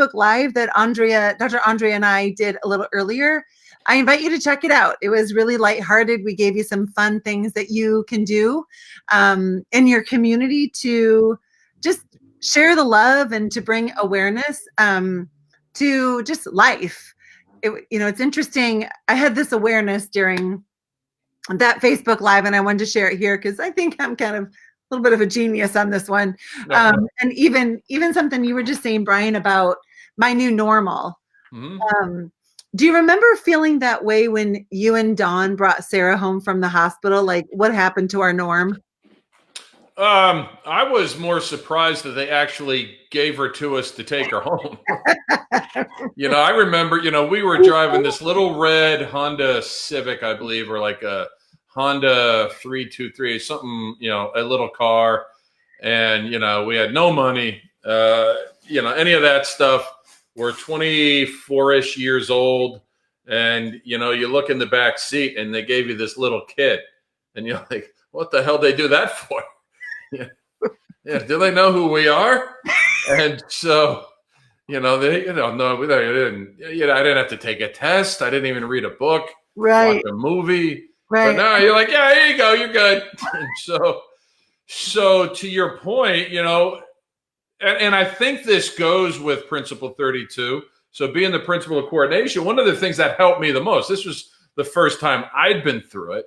Facebook Live that Dr. Andrea and I did a little earlier. I invite you to check it out. It was really lighthearted. We gave you some fun things that you can do in your community to just share the love and to bring awareness to just life. It's interesting. I had this awareness during that Facebook Live, and I wanted to share it here because I think I'm kind of a little bit of a genius on this one. And even something you were just saying, Brian, about my new normal. Mm-hmm. Do you remember feeling that way when you and Dawn brought Sarah home from the hospital? Like, what happened to our norm? I was more surprised that they actually gave her to us to take her home. I remember, we were driving this little red Honda Civic, I believe, or like a Honda 323, something, a little car. And, we had no money, any of that stuff. We're 24-ish years old. And, you look in the back seat and they gave you this little kid. And you're like, what the hell did they do that for? Yeah. Do they know who we are? And so, no, they didn't. I didn't have to take a test. I didn't even read a book. Right. Watch a movie. Right. But now you're like, yeah, here you go. You're good. And so to your point, and I think this goes with Principle 32. So being the principle of coordination, one of the things that helped me the most, this was the first time I'd been through it,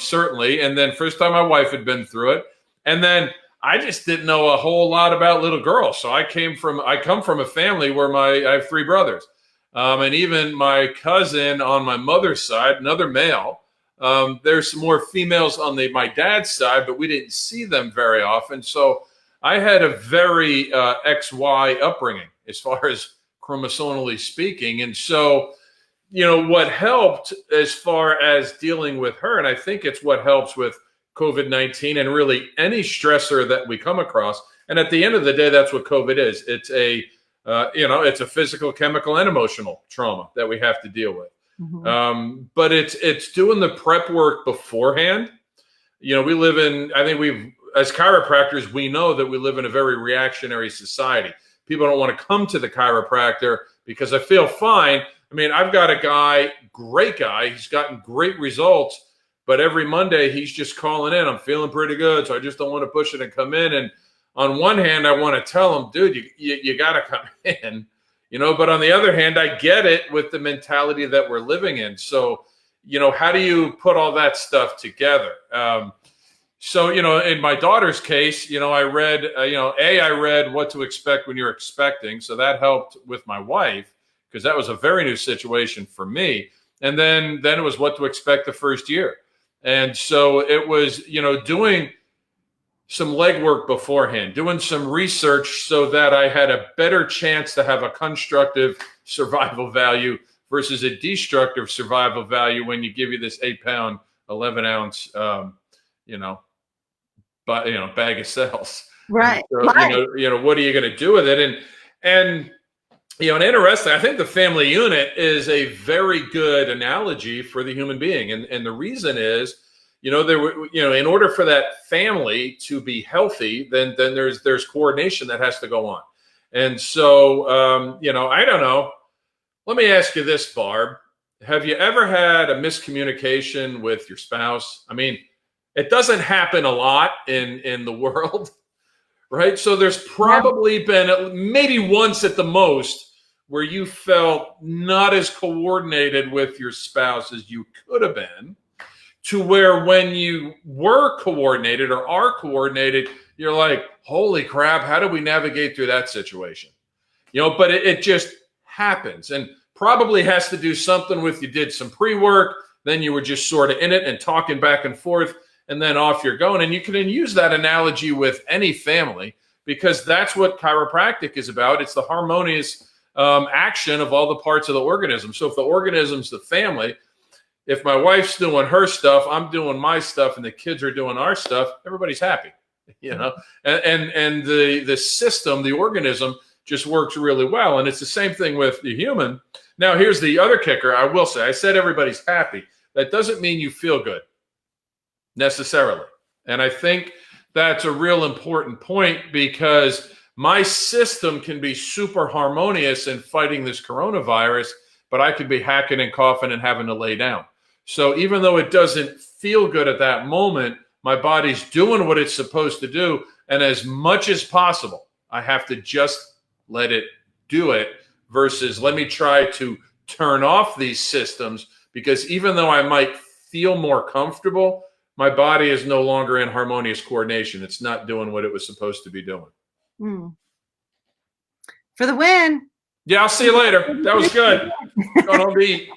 certainly. And then first time my wife had been through it. And then I just didn't know a whole lot about little girls. So I come from a family where I have 3 brothers. And even my cousin on my mother's side, another male, there's some more females on my dad's side, but we didn't see them very often. So I had a very XY upbringing as far as chromosomally speaking. And so, what helped as far as dealing with her, and I think it's what helps with COVID-19 and really any stressor that we come across. And at the end of the day, that's what COVID is. It's it's a physical, chemical, and emotional trauma that we have to deal with. Mm-hmm. But it's doing the prep work beforehand. We live in, as chiropractors, we know that we live in a very reactionary society. People don't want to come to the chiropractor because I feel fine. I've got a great guy. He's gotten great results. But every Monday, he's just calling in. I'm feeling pretty good, so I just don't want to push it and come in. And on one hand, I want to tell him, dude, you got to come in, But on the other hand, I get it with the mentality that we're living in. So, how do you put all that stuff together? So, in my daughter's case, I read, I read What to Expect When You're Expecting. So that helped with my wife because that was a very new situation for me. And then it was What to Expect the first year. And so it was, doing some legwork beforehand, doing some research so that I had a better chance to have a constructive survival value versus a destructive survival value when you give you this 8-pound, 11-ounce, bag of cells. Right. So, what are you going to do with it? And interesting, I think the family unit is a very good analogy for the human being. And the reason is, in order for that family to be healthy, then there's coordination that has to go on. And so, I don't know. Let me ask you this, Barb. Have you ever had a miscommunication with your spouse? It doesn't happen a lot in the world, right? So there's probably been maybe once at the most where you felt not as coordinated with your spouse as you could have been, to where when you were coordinated or are coordinated, you're like, holy crap, how do we navigate through that situation? But it just happens, and probably has to do something with you did some pre-work, then you were just sort of in it and talking back and forth, and then off you're going. And you can use that analogy with any family because that's what chiropractic is about. It's the harmonious action of all the parts of the organism. So if the organism's the family, if my wife's doing her stuff, I'm doing my stuff, and the kids are doing our stuff, everybody's happy, and the system, the organism just works really well. And it's the same thing with the human. Now, here's the other kicker. I will say, I said everybody's happy. That doesn't mean you feel good necessarily. And I think that's a real important point because my system can be super harmonious in fighting this coronavirus, but I could be hacking and coughing and having to lay down. So even though it doesn't feel good at that moment, my body's doing what it's supposed to do. And as much as possible, I have to just let it do it versus let me try to turn off these systems, because even though I might feel more comfortable, my body is no longer in harmonious coordination. It's not doing what it was supposed to be doing. For the win. Yeah, I'll see you later. That was good. Going home to eat.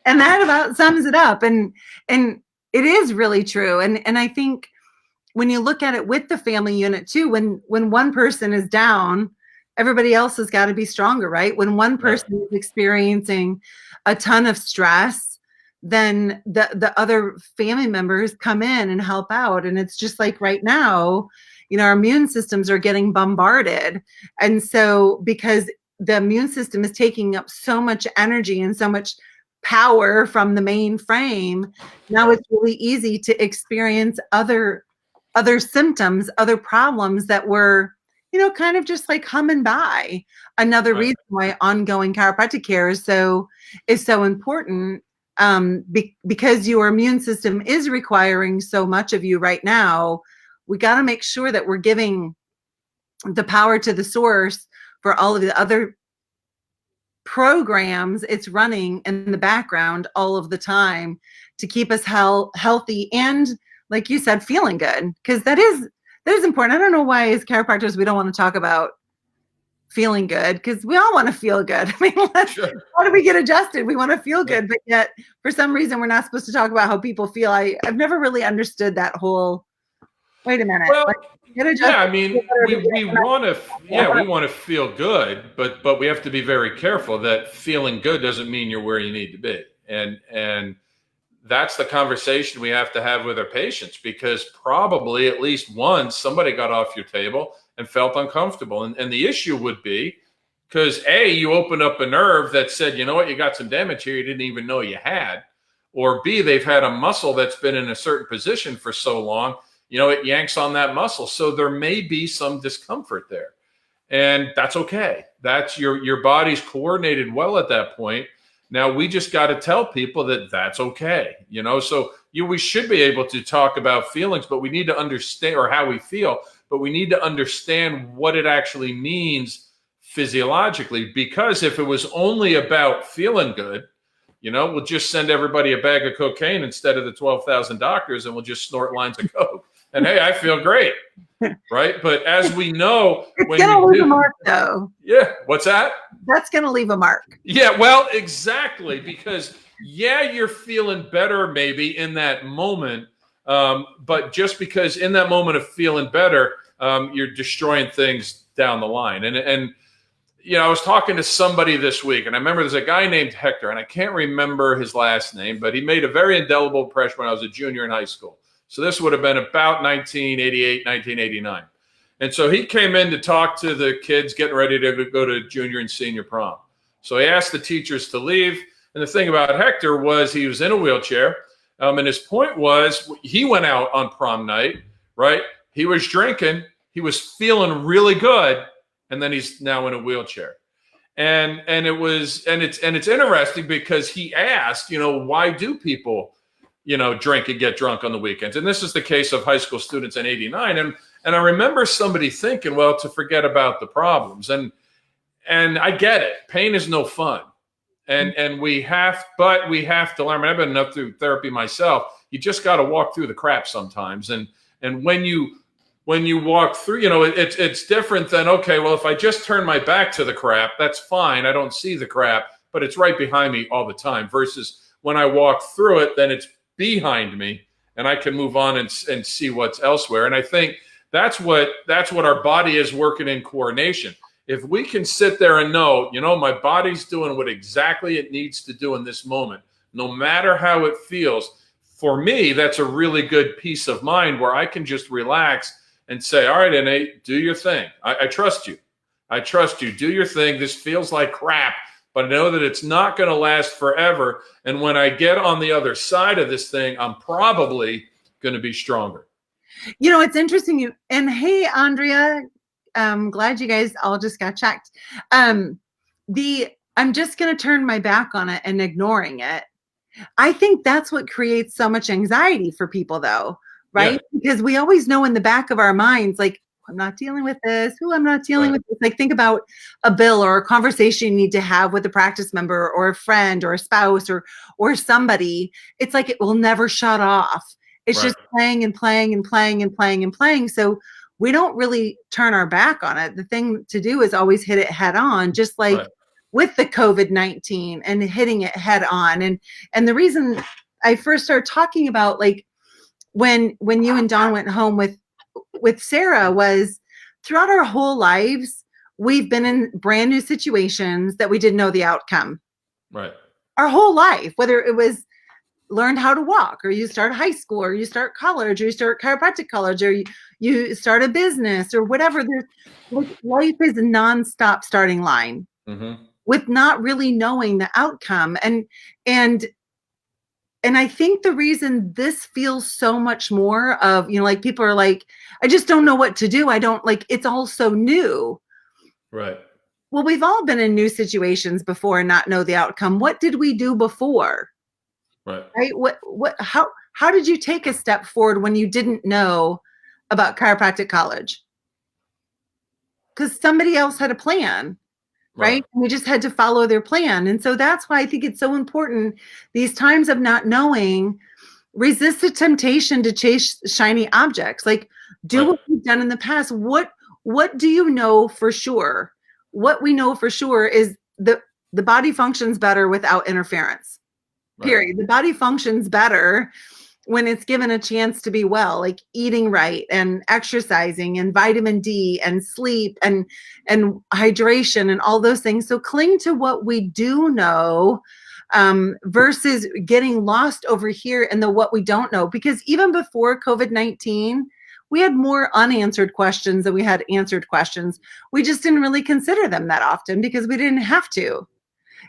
And that about sums it up. And it is really true. And I think when you look at it with the family unit too, when one person is down, everybody else has got to be stronger, right? When one person is experiencing a ton of stress, then the other family members come in and help out. And it's just like right now, our immune systems are getting bombarded. And so because the immune system is taking up so much energy and so much power from the main frame, now it's really easy to experience other symptoms, other problems that were, kind of just like humming by. Another reason why ongoing chiropractic care is so important, because your immune system is requiring so much of you right now. We got to make sure that we're giving the power to the source for all of the other programs it's running in the background all of the time to keep us healthy and, like you said, feeling good, because that is important. I don't know why as chiropractors we don't want to talk about feeling good, because we all want to feel good. I mean, how do we get adjusted? We want to feel good, but yet for some reason we're not supposed to talk about how people feel. I've never really understood that whole, wait a minute. Well, I mean, we want to feel good, but we have to be very careful that feeling good doesn't mean you're where you need to be. And that's the conversation we have to have with our patients, because probably at least once somebody got off your table and felt uncomfortable. And the issue would be because you opened up a nerve that said, you know what, you got some damage here you didn't even know you had. Or B, they've had a muscle that's been in a certain position for so long, it yanks on that muscle. So there may be some discomfort there. And that's okay. That's your body's coordinated well at that point. Now we just got to tell people that that's okay. So we should be able to talk about feelings, but we need to understand, or how we feel, but we need to understand what it actually means physiologically. Because if it was only about feeling good, we'll just send everybody a bag of cocaine instead of the 12,000 doctors, and we'll just snort lines of coke. And hey, I feel great, right? But as we know, it's going to leave a mark, though. Yeah, what's that? That's going to leave a mark. Yeah, well, exactly, because you're feeling better maybe in that moment, but just because in that moment of feeling better, you're destroying things down the line. And I was talking to somebody this week, and I remember there's a guy named Hector, and I can't remember his last name, but he made a very indelible impression when I was a junior in high school. So this would have been about 1988, 1989. And so he came in to talk to the kids getting ready to go to junior and senior prom. So he asked the teachers to leave. And the thing about Hector was he was in a wheelchair. And his point was he went out on prom night, right? He was drinking. He was feeling really good. And then he's now in a wheelchair. And it's interesting because he asked, why do people drink and get drunk on the weekends? And this is the case of high school students in '89. And I remember somebody thinking, well, to forget about the problems. And I get it. Pain is no fun. And we have to learn. I mean, I've been enough through therapy myself. You just got to walk through the crap sometimes. And when you walk through, it's different than, okay, well, if I just turn my back to the crap, that's fine. I don't see the crap, but it's right behind me all the time, versus when I walk through it, then it's behind me and I can move on and see what's elsewhere. And I think that's what our body is working in coordination. If we can sit there and know, my body's doing what exactly it needs to do in this moment, no matter how it feels, for me, that's a really good peace of mind where I can just relax and say, all right, Nate, do your thing. I trust you. I trust you. Do your thing. This feels like crap, but I know that it's not going to last forever. And when I get on the other side of this thing, I'm probably going to be stronger. It's interesting. And hey, Andrea, I'm glad you guys all just got checked. I'm just going to turn my back on it and ignoring it. I think that's what creates so much anxiety for people, though, right? Yeah. Because we always know in the back of our minds, like, I'm not dealing with this. Who I'm not dealing with this. Like, think about a bill or a conversation you need to have with a practice member or a friend or a spouse or somebody. It's like it will never shut off. It's just playing and playing and playing and playing and playing. So we don't really turn our back on it. The thing to do is always hit it head on, just like with the COVID-19 and hitting it head on. And the reason I first started talking about, like, when you and Don went home with Sarah, was throughout our whole lives, we've been in brand new situations that we didn't know the outcome. Right. Our whole life, whether it was learned how to walk, or you start high school, or you start college, or you start chiropractic college, or you start a business, or whatever. There's, like, life is a nonstop starting line with not really knowing the outcome. And I think the reason this feels so much more of, like, people are like, I just don't know what to do. I don't, like, it's all so new. Right. Well, we've all been in new situations before and not know the outcome. What did we do before? Right. How did you take a step forward when you didn't know about chiropractic college? Because somebody else had a plan. Right? We just had to follow their plan. And so that's why I think it's so important, these times of not knowing, resist the temptation to chase shiny objects. Like, do what we've done in the past. What do you know for sure? What we know for sure is the body functions better without interference. Period. The body functions better when it's given a chance to be well, like eating right and exercising and vitamin D and sleep and hydration and all those things. So cling to what we do know, versus getting lost over here in the what we don't know. Because even before COVID-19, we had more unanswered questions than we had answered questions. We just didn't really consider them that often because we didn't have to.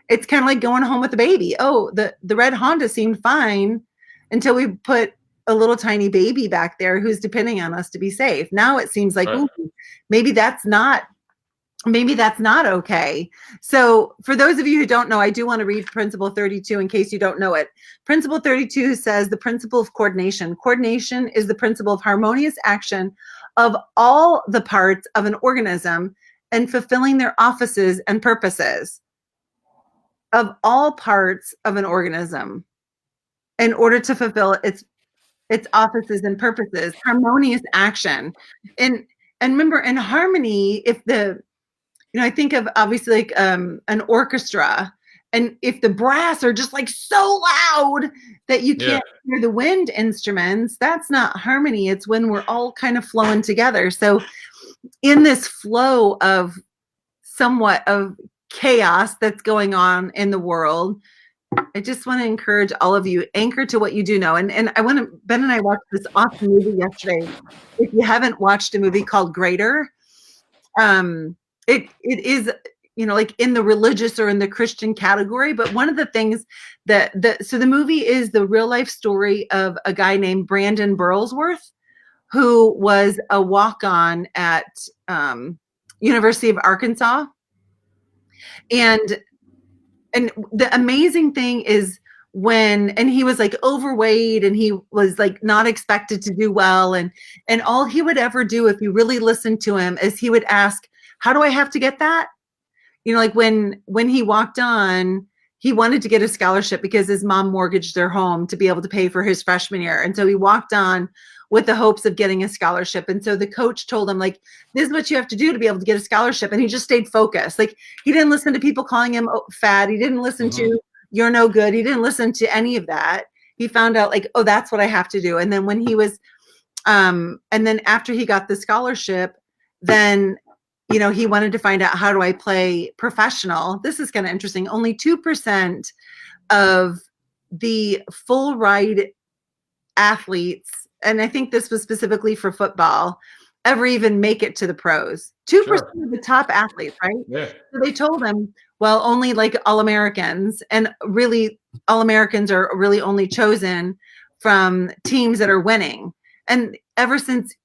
It's kind of like going home with a baby. Oh, the red Honda seemed fine until we put a little tiny baby back there who's depending on us to be safe. Now it seems like, ooh, maybe that's not okay. So for those of you who don't know, I do want to read Principle 32 in case you don't know it. Principle 32 says the principle of coordination. Coordination is the principle of harmonious action of all the parts of an organism and fulfilling their offices and purposes. Of all parts of an organism in order to fulfill its offices and purposes, harmonious action. And remember, in harmony, if I think of obviously like an orchestra, and if the brass are just like so loud that you can't hear the wind instruments, that's not harmony. It's when we're all kind of flowing together. So in this flow of somewhat of chaos that's going on in the world, I just want to encourage all of you, anchor to what you do know. And Ben and I watched this awesome movie yesterday. If you haven't watched a movie called Greater, it is, like in the religious or in the Christian category. But one of the things so the movie is the real life story of a guy named Brandon Burlsworth, who was a walk-on at University of Arkansas. And the amazing thing is and he was like overweight and he was like not expected to do well. And all he would ever do, if you really listened to him, is he would ask, how do I have to get that? Like when he walked on, he wanted to get a scholarship because his mom mortgaged their home to be able to pay for his freshman year. And so he walked on with the hopes of getting a scholarship. And so the coach told him, like, this is what you have to do to be able to get a scholarship. And he just stayed focused. Like, he didn't listen to people calling him fat. He didn't listen to you're no good. He didn't listen to any of that. He found out, like, oh, that's what I have to do. And then when he was, and then after he got the scholarship, then, he wanted to find out, how do I play professional? This is kind of interesting. Only 2% of the full ride athletes, and I think this was specifically for football, ever even make it to the pros. 2% of the top athletes, right? Yeah. So they told him, well, only like All-Americans, and really All-Americans are really only chosen from teams that are winning. And ever since,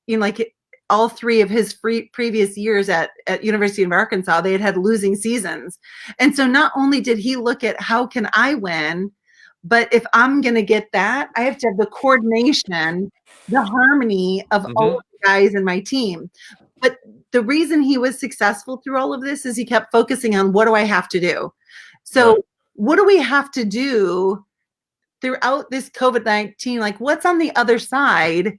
all 3 of his previous years at University of Arkansas, they had losing seasons. And so not only did he look at how can I win, but if I'm going to get that, I have to have the coordination, the harmony of all of the guys in my team. But the reason he was successful through all of this is he kept focusing on what do I have to do? So what do we have to do throughout this COVID-19? Like, what's on the other side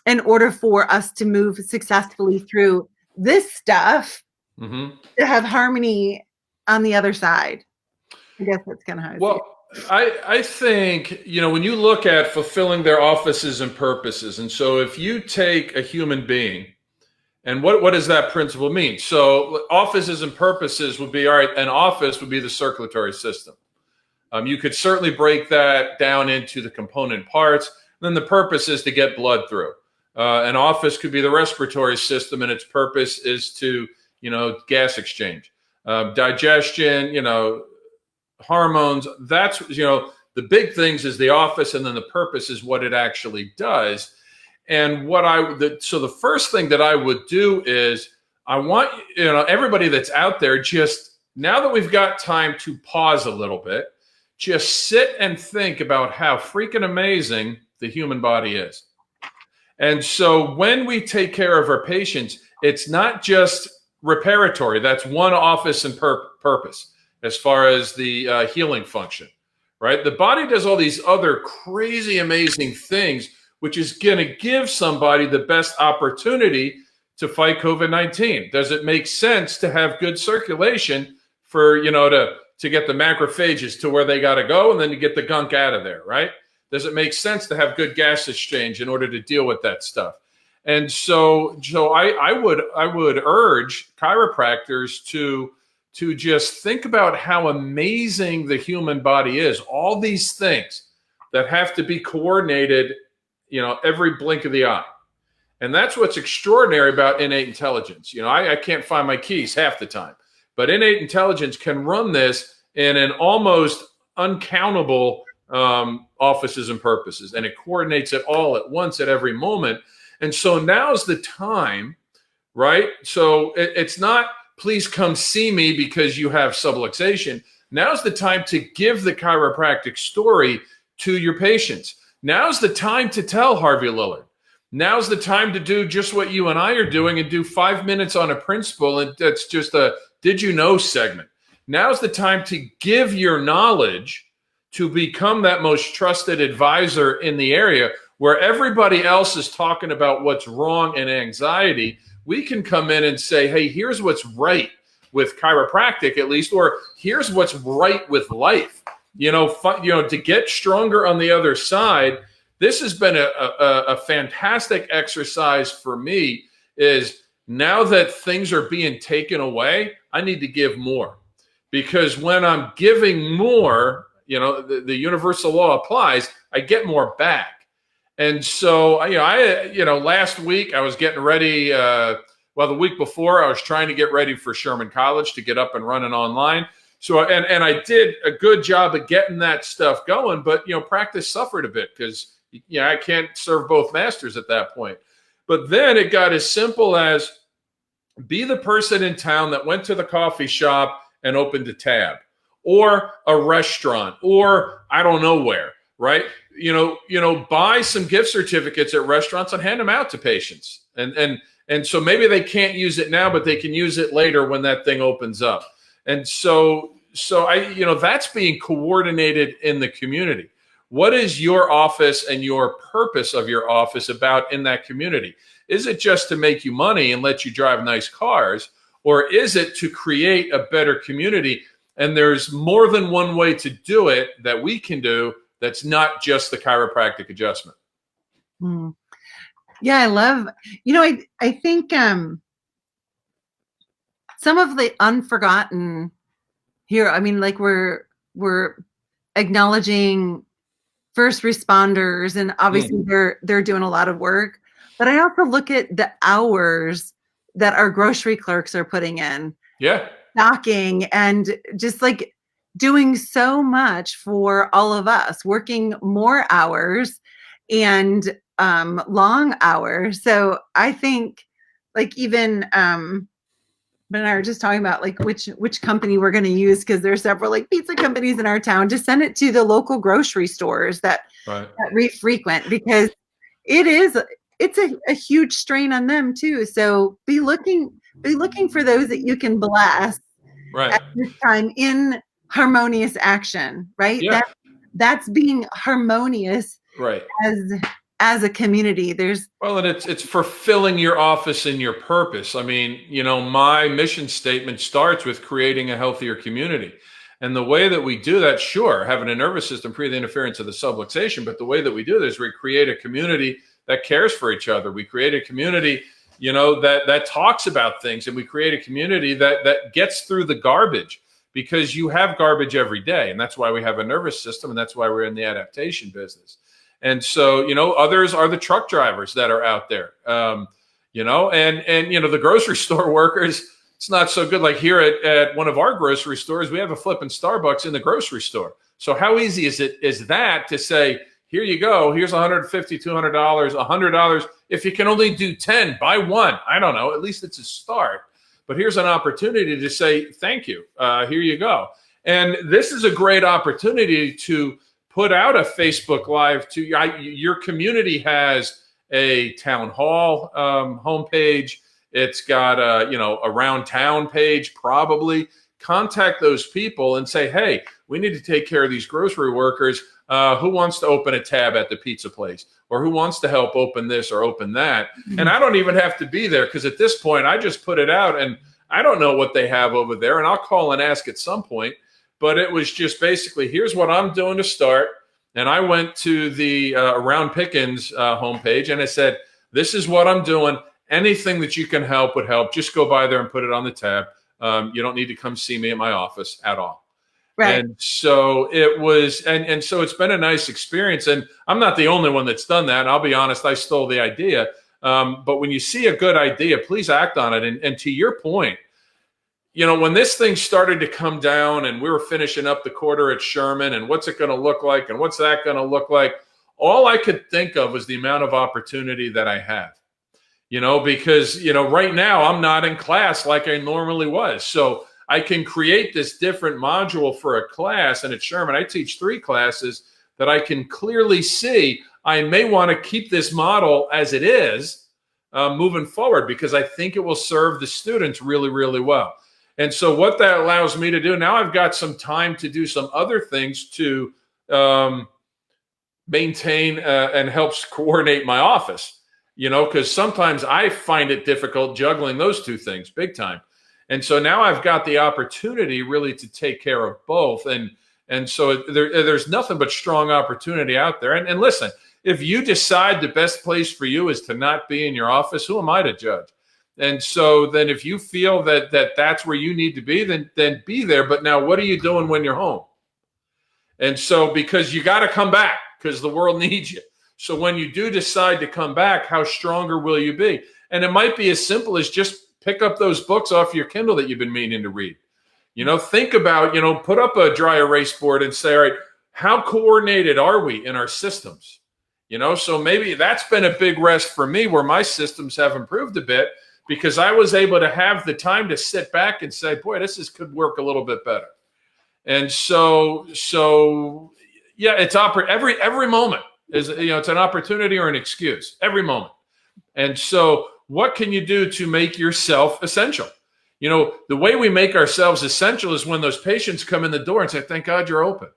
in order for us to move successfully through this stuff to have harmony on the other side? I guess that's kind of how I think, when you look at fulfilling their offices and purposes, and so if you take a human being, and what does that principle mean? So offices and purposes would be, all right, an office would be the circulatory system. You could certainly break that down into the component parts. Then the purpose is to get blood through. An office could be the respiratory system, and its purpose is to, gas exchange, digestion, hormones. That's, the big things is the office, and then the purpose is what it actually does. And so the first thing that I would do is I want, everybody that's out there, just now that we've got time to pause a little bit, just sit and think about how freaking amazing the human body is. And so when we take care of our patients, it's not just reparatory. That's one office and purpose as far as the healing function, right? The body does all these other crazy, amazing things, which is going to give somebody the best opportunity to fight COVID-19. Does it make sense to have good circulation for, to get the macrophages to where they got to go and then to get the gunk out of there, right? Does it make sense to have good gas exchange in order to deal with that stuff? And so I would urge chiropractors to just think about how amazing the human body is. All these things that have to be coordinated, every blink of the eye. And that's what's extraordinary about innate intelligence. I can't find my keys half the time, but innate intelligence can run this in an almost uncountable offices and purposes, and it coordinates it all at once at every moment. And so now's the time, right? So it's not, please come see me because you have subluxation. Now's the time to give the chiropractic story to your patients. Now's the time to tell Harvey Lillard. Now's the time to do just what you and I are doing and do 5 minutes on a principle. And that's just a did you know segment. Now's the time to give your knowledge to become that most trusted advisor in the area where everybody else is talking about what's wrong and anxiety. We can come in and say, hey, here's what's right with chiropractic at least, or here's what's right with life. To get stronger on the other side. This has been a fantastic exercise for me. Is now that things are being taken away, I need to give more, because when I'm giving more, the universal law applies. I get more back. And so, last week I was getting ready. The week before I was trying to get ready for Sherman College to get up and running online. So, and I did a good job of getting that stuff going, but, practice suffered a bit because, I can't serve both masters at that point. But then it got as simple as be the person in town that went to the coffee shop and opened a tab, or a restaurant, or I don't know where, right? Buy some gift certificates at restaurants and hand them out to patients. And so maybe they can't use it now, but they can use it later when that thing opens up. And so that's being coordinated in the community. What is your office and your purpose of your office about in that community? Is it just to make you money and let you drive nice cars? Or is it to create a better community? And there's more than one way to do it that we can do that's not just the chiropractic adjustment. Yeah, I love, I think some of the unforgotten here, we're acknowledging first responders, and obviously they're doing a lot of work, but I also look at the hours that our grocery clerks are putting in. Yeah. Stocking and just doing so much for all of us, working more hours. And long hours. So I think like even Ben and I were just talking about like which company we're going to use, because there's several like pizza companies in our town. Just send it to the local grocery stores that frequent, because it's a huge strain on them too. So be looking for those that you can bless at this time in harmonious action, right? Yeah. That's being harmonious, right, as a community. and it's fulfilling your office and your purpose. I mean, my mission statement starts with creating a healthier community. And the way that we do that, sure, having a nervous system free of the interference of the subluxation, but the way that we do this, we create a community that cares for each other. We create a community, that talks about things, and we create a community that gets through the garbage, because you have garbage every day. And that's why we have a nervous system, and that's why we're in the adaptation business. And so, others are the truck drivers that are out there, and the grocery store workers. It's not so good. Like here at one of our grocery stores, we have a flipping Starbucks in the grocery store. So how easy is that to say, here you go, here's $150, $200, $100. If you can only do 10, buy one. I don't know. At least it's a start. But here's an opportunity to say, thank you. Here you go. And this is a great opportunity to put out a Facebook Live to your community. Has a town hall homepage. It's got a around town page. Probably contact those people and say, hey, we need to take care of these grocery workers. Who wants to open a tab at the pizza place, or who wants to help open this or open that? Mm-hmm. And I don't even have to be there, because at this point I just put it out, and I don't know what they have over there, and I'll call and ask at some point. But it was just basically, here's what I'm doing to start. And I went to the Around Pickens homepage, and I said, this is what I'm doing. Anything that you can help would help. Just go by there and put it on the tab. You don't need to come see me at my office at all. Right. And so it was, and so it's been a nice experience. And I'm not the only one that's done that. And I'll be honest, I stole the idea. But when you see a good idea, please act on it. And to your point, when this thing started to come down and we were finishing up the quarter at Sherman, and what's it going to look like, and what's that going to look like, all I could think of was the amount of opportunity that I have, because, right now I'm not in class like I normally was. So I can create this different module for a class. And at Sherman, I teach 3 classes that I can clearly see I may want to keep this model as it is moving forward, because I think it will serve the students really, really well. And so what that allows me to do, now I've got some time to do some other things to maintain and helps coordinate my office, because sometimes I find it difficult juggling those 2 things big time. And so now I've got the opportunity really to take care of both. And so there's nothing but strong opportunity out there. And listen, if you decide the best place for you is to not be in your office, who am I to judge? And so then if you feel that that's where you need to be, then be there. But now what are you doing when you're home? And so, because you got to come back, because the world needs you. So when you do decide to come back, how stronger will you be? And it might be as simple as just pick up those books off your Kindle that you've been meaning to read. Think about, put up a dry erase board and say, all right, how coordinated are we in our systems? So maybe that's been a big rest for me, where my systems have improved a bit, because I was able to have the time to sit back and say, boy, could work a little bit better. And so yeah, it's every moment is, it's an opportunity or an excuse, every moment. And so what can you do to make yourself essential? The way we make ourselves essential is when those patients come in the door and say, thank God you're open.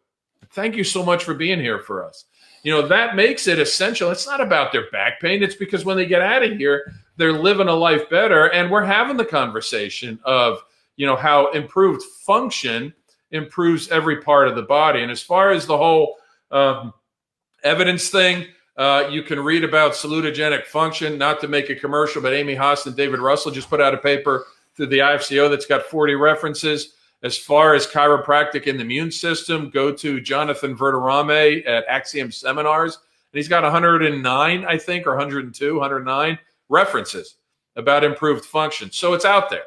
Thank you so much for being here for us. That makes it essential. It's not about their back pain. It's because when they get out of here, they're living a life better. And we're having the conversation of, how improved function improves every part of the body. And as far as the whole evidence thing, you can read about salutogenic function, not to make a commercial, but Amy Haas and David Russell just put out a paper through the IFCO that's got 40 references. As far as chiropractic in the immune system, go to Jonathan Verderame at Axiom Seminars. And he's got 109, I think, or 102, 109 references about improved function. So it's out there,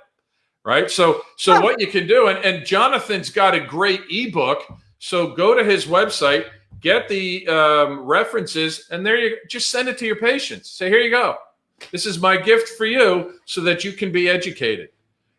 right? So what you can do, and Jonathan's got a great ebook. So go to his website, get the references, and there you just send it to your patients. Say, here you go. This is my gift for you so that you can be educated,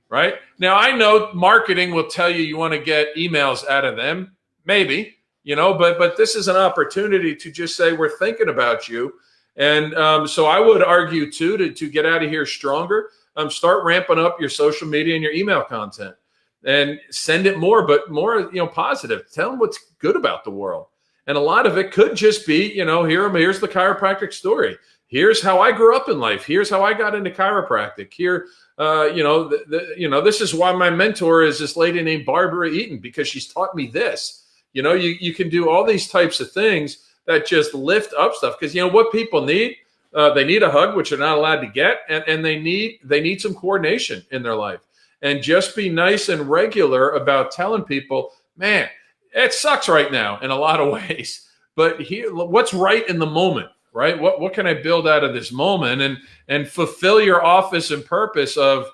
right? Now, I know marketing will tell you want to get emails out of them, maybe, but this is an opportunity to just say, we're thinking about you. And so I would argue, too, to get out of here stronger, start ramping up your social media and your email content and send it more, but more, positive. Tell them what's good about the world. And a lot of it could just be, here's the chiropractic story. Here's how I grew up in life. Here's how I got into chiropractic. Here, this is why my mentor is this lady named Barbara Eaton, because she's taught me this. You can do all these types of things that just lift up stuff. Because what people need, they need a hug, which they're not allowed to get, and they need some coordination in their life. And just be nice and regular about telling people, man, it sucks right now in a lot of ways, but here, what's right in the moment? Right? What can I build out of this moment and fulfill your office and purpose of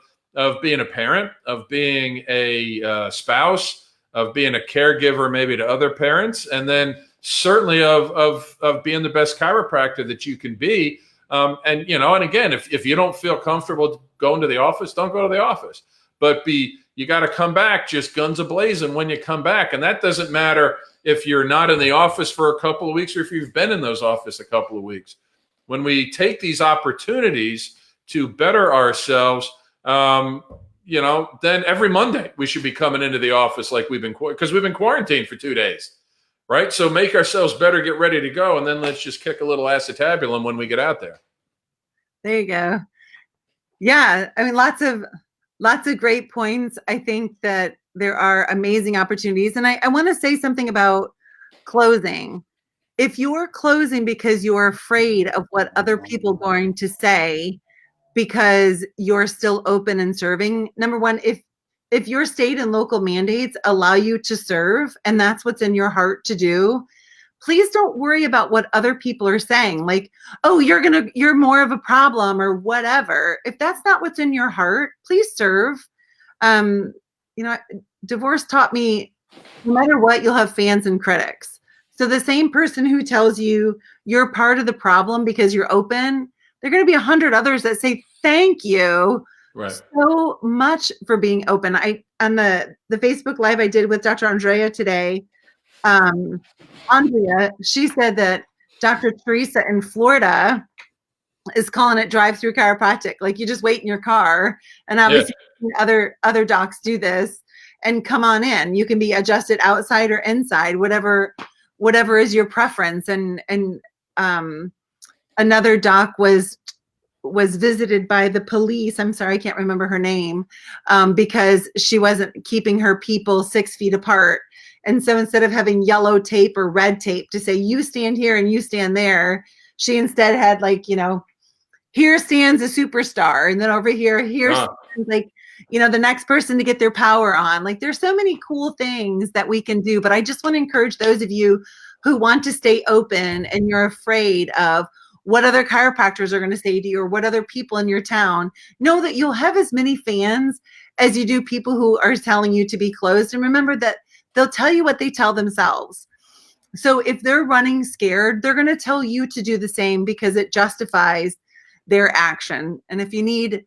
being a parent, of being a spouse, of being a caregiver maybe to other parents, and then certainly of being the best chiropractor that you can be. And again, if you don't feel comfortable going to the office, don't go to the office. But you got to come back just guns a-blazing when you come back. And that doesn't matter if you're not in the office for a couple of weeks or if you've been in those office a couple of weeks. When we take these opportunities to better ourselves, then every Monday we should be coming into the office like because we've been quarantined for 2 days, right? So make ourselves better, get ready to go, and then let's just kick a little acetabulum when we get out there. There you go. Yeah, I mean, lots of great points. I think that there are amazing opportunities. And I want to say something about closing. If you're closing because you're afraid of what other people are going to say because you're still open and serving, number one, if your state and local mandates allow you to serve and that's what's in your heart to do, please don't worry about what other people are saying. Like, oh, you're more of a problem or whatever. If that's not what's in your heart, please serve. Divorce taught me no matter what, you'll have fans and critics. So the same person who tells you you're part of the problem because you're open, there are going to be 100 others that say, thank you so much for being open. On the Facebook Live I did with Dr. Andrea today, Andrea, she said that Dr. Teresa in Florida is calling it drive-through chiropractic. Like, you just wait in your car, and obviously other docs do this, and come on in. You can be adjusted outside or inside, whatever is your preference. And another doc was visited by the police. I'm sorry, I can't remember her name, because she wasn't keeping her people 6 feet apart. And so instead of having yellow tape or red tape to say, you stand here and you stand there, she instead had here stands a superstar. And then over here stands the next person to get their power on. Like, there's so many cool things that we can do. But I just want to encourage those of you who want to stay open and you're afraid of what other chiropractors are going to say to you or what other people in your town, know that you'll have as many fans as you do people who are telling you to be closed. And remember that they'll tell you what they tell themselves. So if they're running scared, they're going to tell you to do the same because it justifies their action. And if you need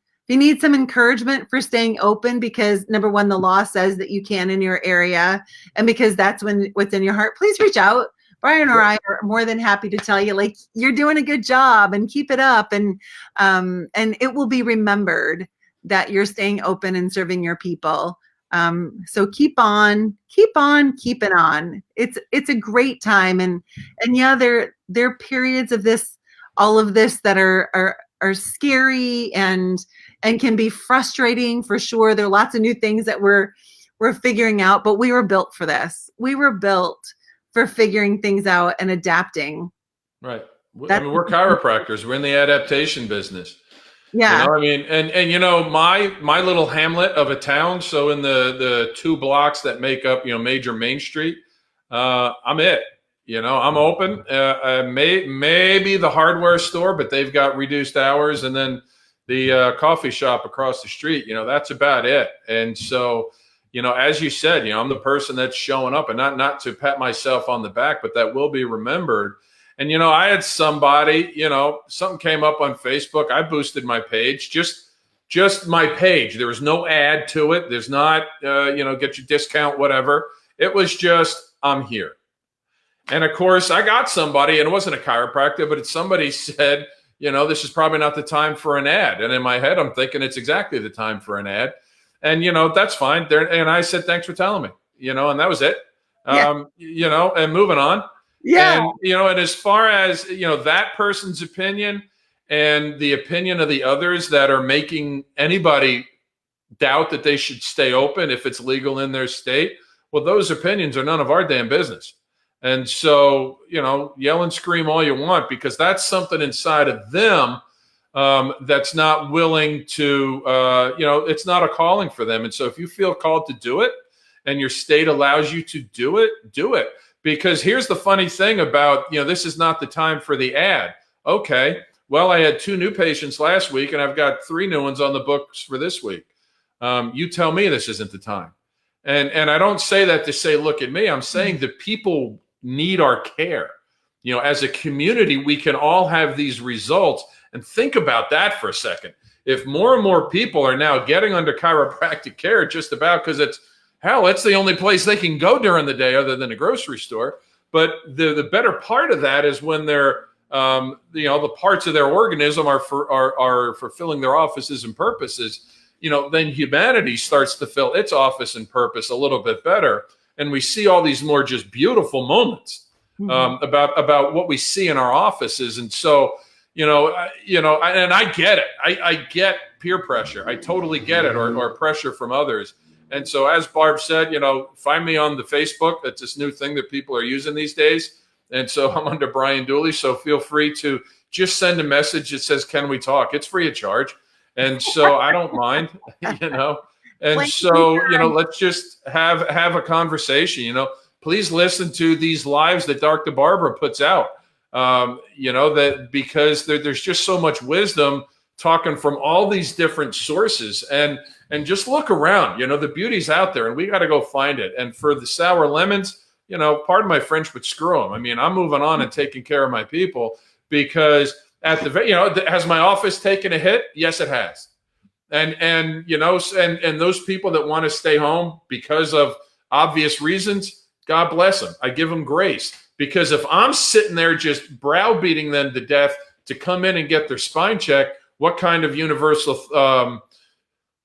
some encouragement for staying open, because number one, the law says that you can in your area, and because that's what's in your heart, please reach out. Brian or I are more than happy to tell you, you're doing a good job and keep it up. And it will be remembered that you're staying open and serving your people. So keep on keeping on. It's a great time. And yeah, there are periods of all of this that are scary and can be frustrating for sure. There are lots of new things that we're figuring out, but we were built for this. We were built for figuring things out and adapting. Right. We're chiropractors. We're in the adaptation business. Yeah. My little hamlet of a town. So in the 2 blocks that make up, major Main Street, I'm it. I'm open. Maybe the hardware store, but they've got reduced hours, and then the coffee shop across the street. That's about it. And so, as you said, I'm the person that's showing up, and not to pat myself on the back, but that will be remembered. And, I had somebody, something came up on Facebook. I boosted my page, just my page. There was no ad to it. There's not, get your discount, whatever. It was just, I'm here. And of course, I got somebody, and it wasn't a chiropractor, but somebody said, this is probably not the time for an ad. And in my head, I'm thinking it's exactly the time for an ad. And, that's fine. And I said, thanks for telling me, and that was it. Yeah. And moving on. Yeah. And, and as far as, that person's opinion and the opinion of the others that are making anybody doubt that they should stay open if it's legal in their state, well, those opinions are none of our damn business. And so, yell and scream all you want, because that's something inside of them that's not willing to, it's not a calling for them. And so if you feel called to do it and your state allows you to do it, do it. Because here's the funny thing about, this is not the time for the ad. Okay, well, I had 2 new patients last week, and I've got 3 new ones on the books for this week. You tell me this isn't the time. And I don't say that to say, look at me. I'm saying that people need our care. As a community, we can all have these results. And think about that for a second. If more and more people are now getting under chiropractic care, just about because it's the only place they can go during the day other than a grocery store. But the better part of that is when they're, the parts of their organism are fulfilling their offices and purposes, then humanity starts to fill its office and purpose a little bit better. And we see all these more just beautiful moments about what we see in our offices. And so, and I get it. I get peer pressure. I totally get it, or pressure from others. And so, as Barb said, find me on the Facebook. That's this new thing that people are using these days. And so I'm under Brian Dooley. So feel free to just send a message that says, "Can we talk?" It's free of charge. And so I don't mind, And so, let's just have a conversation. Please listen to these lives that Dr. Barbara puts out. That because there's just so much wisdom talking from all these different sources, and just look around. The beauty's out there, and we got to go find it. And for the sour lemons, pardon my French, but screw them. I mean, I'm moving on and taking care of my people, because at the has my office taken a hit? Yes, it has. And those people that want to stay home because of obvious reasons, God bless them. I give them grace, because if I'm sitting there just browbeating them to death to come in and get their spine checked, what kind of universal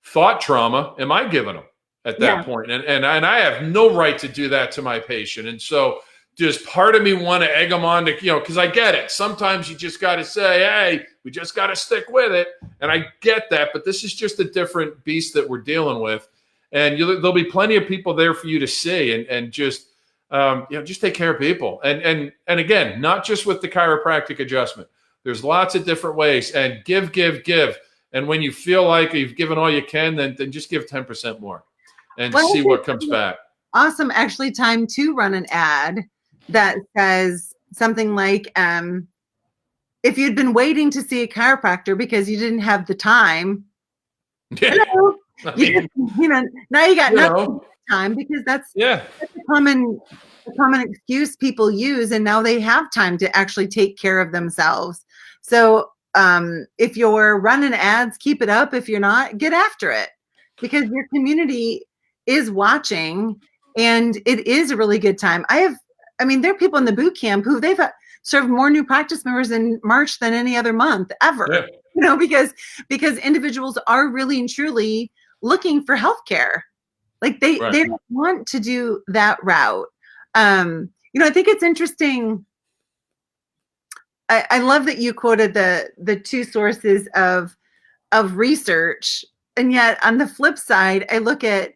thought trauma am I giving them at that point? And I have no right to do that to my patient. And so just part of me want to egg them on to, because I get it. Sometimes you just got to say, hey, we just got to stick with it. And I get that, but this is just a different beast that we're dealing with. And there'll be plenty of people there for you to see, and just, just take care of people. And again, not just with the chiropractic adjustment. There's lots of different ways, and give. And when you feel like you've given all you can, then just give 10% more and see what comes back. Awesome. Actually, time to run an ad that says something like, if you'd been waiting to see a chiropractor because you didn't have the time, now you got no time, because that's a common excuse people use, and now they have time to actually take care of themselves. So if you're running ads, keep it up. If you're not, get after it, because your community is watching, and it is a really good time. There are people in the boot camp who they've served more new practice members in March than any other month ever. Because individuals are really and truly looking for healthcare. Like they don't want to do that route. I think it's interesting. I love that you quoted the 2 sources of research, and yet on the flip side, I look at,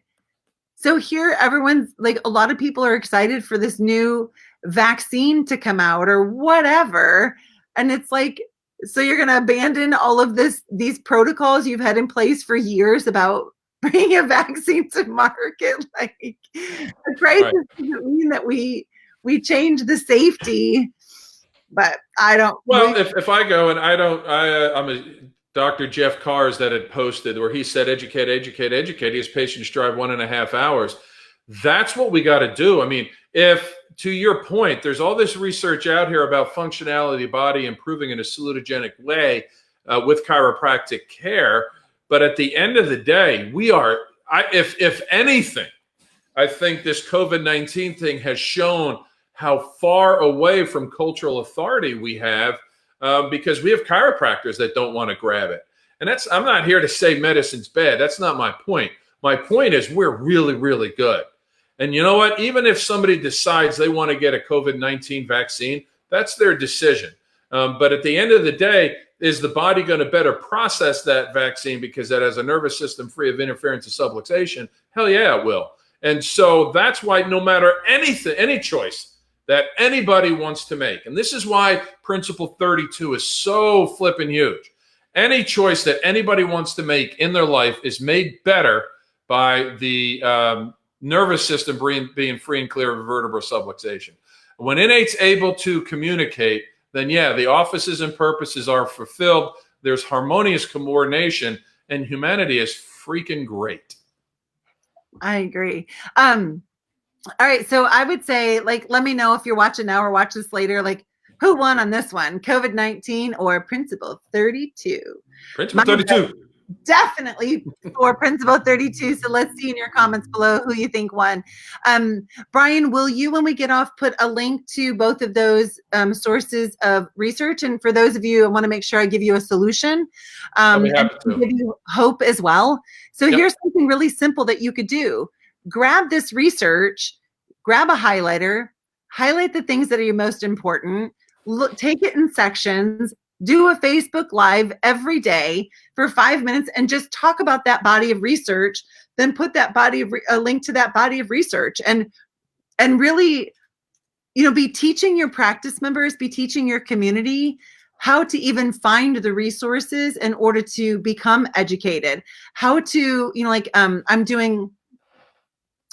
so here everyone's like, a lot of people are excited for this new vaccine to come out or whatever, and it's like, so you're going to abandon all of these protocols you've had in place for years about bringing a vaccine to market? Like, the crisis doesn't mean that we change the safety. But I don't. Well, if I go and I'm a Dr. Jeff Kars that had posted where he said, educate, educate, educate. His patients drive 1.5 hours. That's what we got to do. I mean, if to your point, there's all this research out here about functionality of the body improving in a salutogenic way with chiropractic care. But at the end of the day, if anything, I think this COVID-19 thing has shown how far away from cultural authority we have because we have chiropractors that don't want to grab it. And I'm not here to say medicine's bad. That's not my point. My point is we're really, really good. And you know what? Even if somebody decides they want to get a COVID-19 vaccine, that's their decision. But at the end of the day, is the body going to better process that vaccine because that has a nervous system free of interference and subluxation? Hell yeah, it will. And so that's why no matter anything, any choice that anybody wants to make, and this is why Principle 32 is so flipping huge. Any choice that anybody wants to make in their life is made better by the nervous system being free and clear of vertebral subluxation. When innate's able to communicate, then yeah, the offices and purposes are fulfilled. There's harmonious coordination, and humanity is freaking great. I agree. All right. So I would say, like, let me know if you're watching now or watch this later, like, who won on this one, COVID-19 or Principle 32? Principle 32. Definitely for Principle 32. So let's see in your comments below who you think won. Brian, will you, when we get off, put a link to both of those sources of research? And for those of you, I want to make sure I give you a solution and give you hope as well. So here's something really simple that you could do. Grab this research, grab a highlighter, highlight the things that are your most important, take it in sections, do a Facebook Live every day for 5 minutes and just talk about that body of research, then put that a link to that body of research and really, be teaching your practice members, be teaching your community how to even find the resources in order to become educated, how to,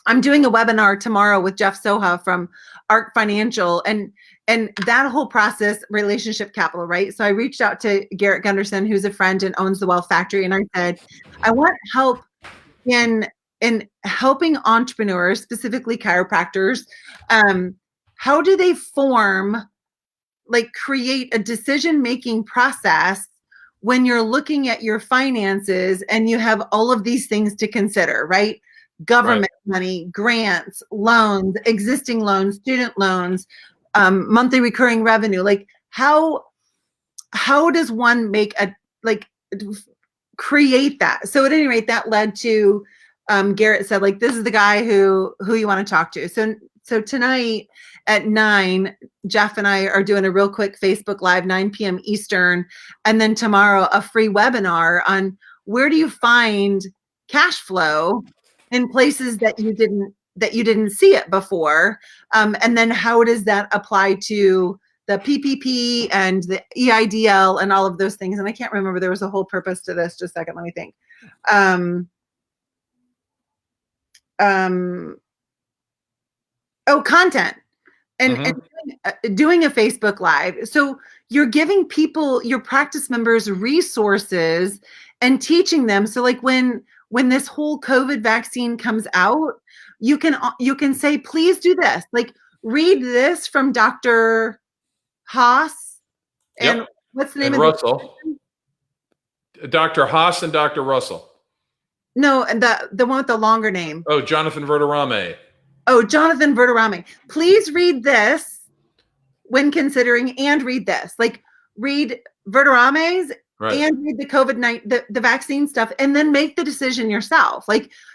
I'm doing a webinar tomorrow with Jeff Soha from ARC Financial and that whole process, relationship capital, right? So I reached out to Garrett Gunderson, who's a friend and owns the Wealth Factory. And I said, I want help in helping entrepreneurs, specifically chiropractors. How do they create a decision-making process when you're looking at your finances and you have all of these things to consider, right? Government money, grants, loans, existing loans, student loans, monthly recurring revenue. Like how does one create that? So at any rate, that led to Garrett said, this is the guy who you want to talk to. So tonight at 9, Jeff and I are doing a real quick Facebook Live, 9 p.m. Eastern, and then tomorrow a free webinar on where do you find cash flow in places that you didn't see it before, and then how does that apply to the PPP and the EIDL and all of those things? And I can't remember, there was a whole purpose to this. Just a second, let me think. Content and doing a Facebook Live. So you're giving people, your practice members, resources and teaching them. So when this whole COVID vaccine comes out, you can say, please do this. Read this from Dr. Haas and what's the name of Russell? Dr. Haas and Dr. Russell. No, and the one with the longer name. Oh, Jonathan Verderame. Oh, Jonathan Verderame. Please read this when considering, and read this. Read Verterame's and read the COVID-19, the vaccine stuff, and then make the decision yourself.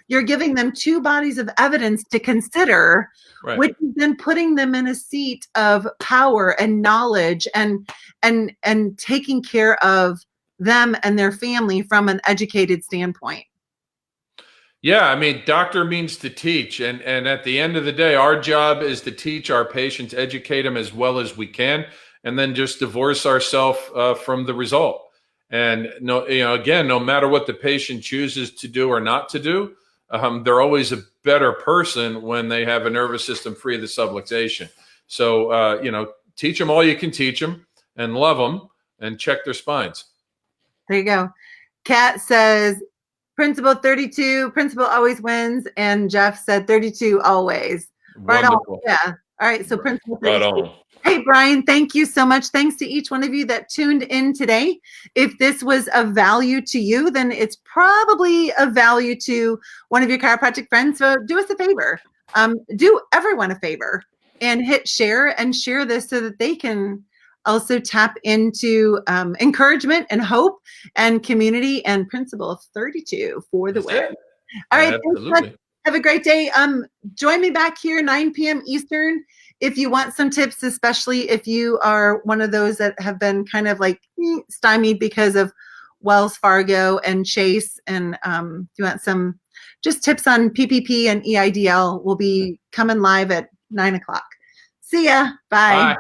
You're giving them 2 bodies of evidence to consider, which is then putting them in a seat of power and knowledge and taking care of them and their family from an educated standpoint. Yeah, I mean, doctor means to teach. And at the end of the day, our job is to teach our patients, educate them as well as we can, and then just divorce ourselves from the result. And again, no matter what the patient chooses to do or not to do, they're always a better person when they have a nervous system free of the subluxation. So, teach them all you can teach them and love them and check their spines. There you go. Kat says, Principle 32, principle always wins. And Jeff said 32 always. Right on. Wonderful. Yeah. All right. So principle Right 32. on. Hey, Brian, thank you so much. Thanks to each one of you that tuned in today. If this was of value to you, then it's probably of value to one of your chiropractic friends. So do us a favor. Do everyone a favor and hit share and share this so that they can also tap into encouragement and hope and community and principle 32 for the That's win. it. All right. Absolutely. Have a great day. Join me back here 9 p.m. Eastern if you want some tips, especially if you are one of those that have been kind of like stymied because of Wells Fargo and Chase. And if you want some just tips on PPP and EIDL, we'll be coming live at 9 o'clock. See ya. Bye. Bye.